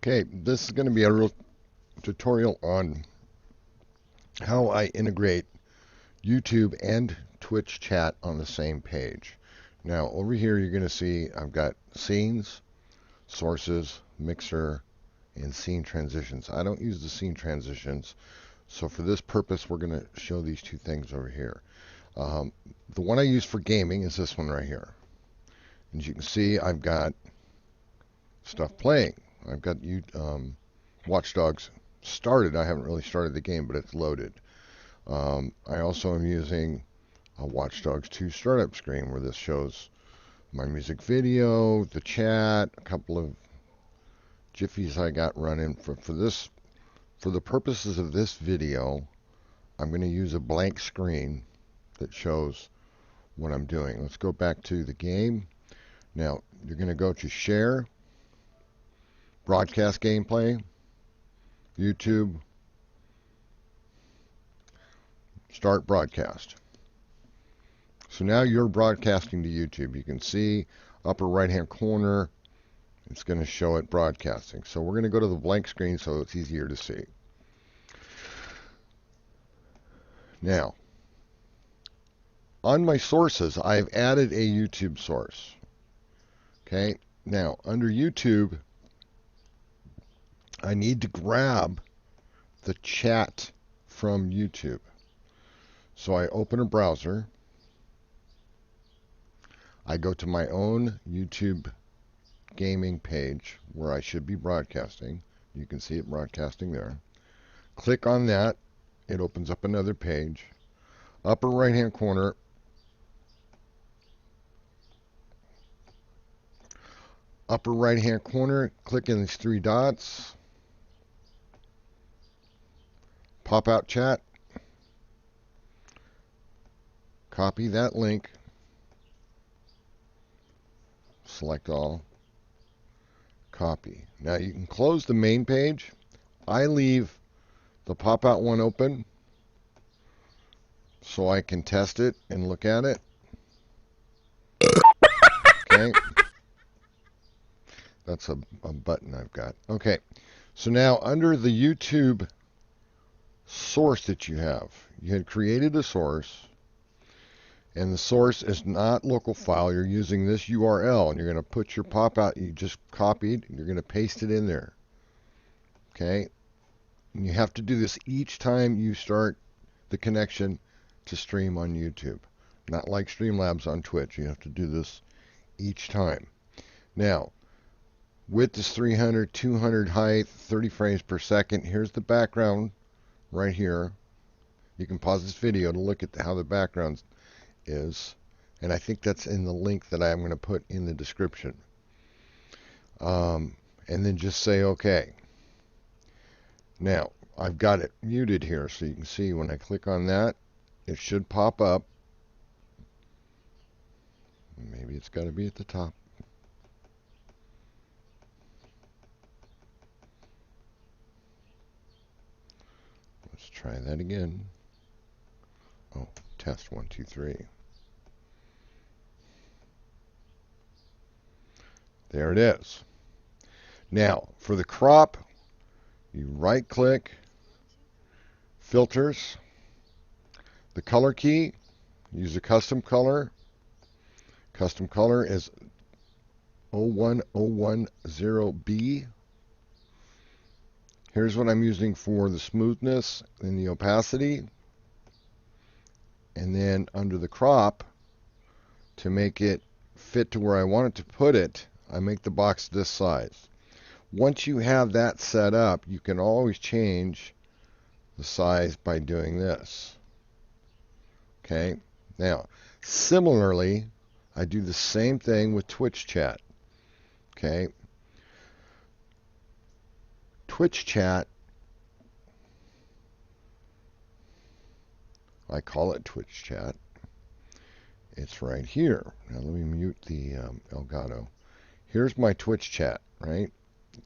Okay, this is going to be a real tutorial on how I integrate YouTube and Twitch chat on the same page. Now, over here you're going to see I've got scenes, sources, mixer, and scene transitions. I don't use the scene transitions, so for this purpose we're going to show these two things over here. The one I use for gaming is this one right here. As you can see, I've got stuff playing. I've got Watch Dogs started. I haven't really started the game, but it's loaded. I also am using a Watch Dogs 2 startup screen where this shows my music video, the chat, a couple of jiffies I got running. For the purposes of this video, I'm going to use a blank screen that shows what I'm doing. Let's go back to the game. Now, you're going to go to Share, Broadcast Gameplay, YouTube, Start Broadcast. So now you're broadcasting to YouTube. You can see upper right hand corner, it's going to show it broadcasting. So we're going to go to the blank screen so it's easier to see. Now, on my sources, I've added a YouTube source. Okay, now under YouTube, I need to grab the chat from YouTube. So I open a browser. I go to my own YouTube gaming page where I should be broadcasting. You can see it broadcasting there. Click on that. It opens up another page. Upper right hand corner, click in these three dots. Pop out chat. Copy that link. Select all. Copy. Now you can close the main page. I leave the pop-out one open so I can test it and look at it. Okay. That's a button I've got. Okay. So now under the YouTube source that you had created a source, and the source is not local file. You're using this URL, and you're going to put your pop-out you just copied, you're going to paste it in there. Okay? And you have to do this each time you start the connection to stream on YouTube. Not like Streamlabs on Twitch. You have to do this each time. Now, width is 300, 200 height, 30 frames per second. Here's the background right here. You can pause this video to look at how the background is. And I think that's in the link that I'm going to put in the description. And then just say OK. Now, I've got it muted here, so you can see when I click on that, it should pop up. Maybe it's got to be at the top. Let's try that again. Oh, test 1, 2, 3. There it is. Now, for the crop, you right-click, filters, the color key, use a custom color. Custom color is 01010B. Here's what I'm using for the smoothness and the opacity. And then under the crop, to make it fit to where I want it to put it, I make the box this size. Once you have that set up, you can always change the size by doing this. Okay? Now, similarly, I do the same thing with Twitch chat. Okay? Twitch chat, I call it Twitch chat. It's right here. Now let me mute the Elgato. Here's my Twitch chat, right?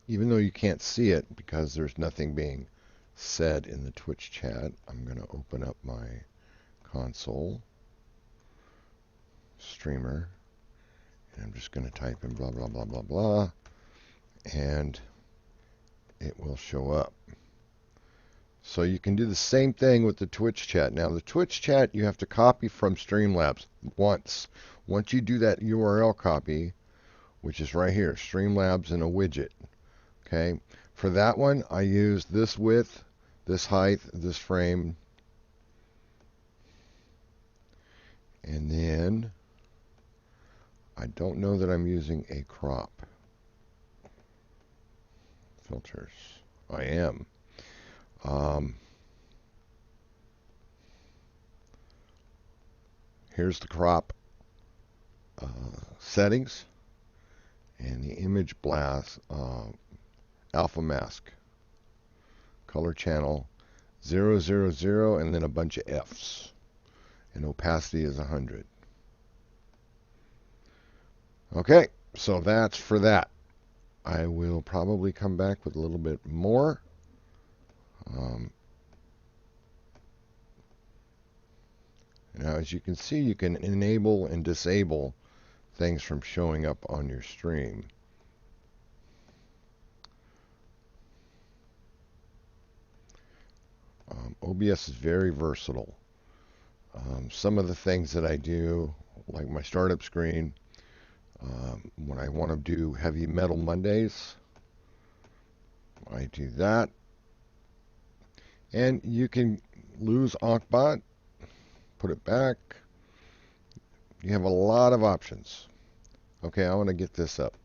Even though you can't see it because there's nothing being said in the Twitch chat, I'm going to open up my console, streamer, and I'm just going to type in blah, blah, blah, blah, blah, and it will show up. So you can do the same thing with the Twitch chat. Now the Twitch chat you have to copy from Streamlabs once. Once you do that URL copy, which is right here, Streamlabs in a widget. Okay. For that one, I use this width, this height, this frame, and then I don't know that I'm using a crop. Filters. I am. Here's the crop settings and the image blast alpha mask. Color channel 000 and then a bunch of F's. And opacity is 100. Okay, so that's for that. I will probably come back with a little bit more. Now, as you can see, you can enable and disable things from showing up on your stream. OBS is very versatile. Some of the things that I do, like my startup screen, when I want to do Heavy Metal Mondays, I do that. And you can lose Ankbot, put it back. You have a lot of options. Okay, I want to get this up.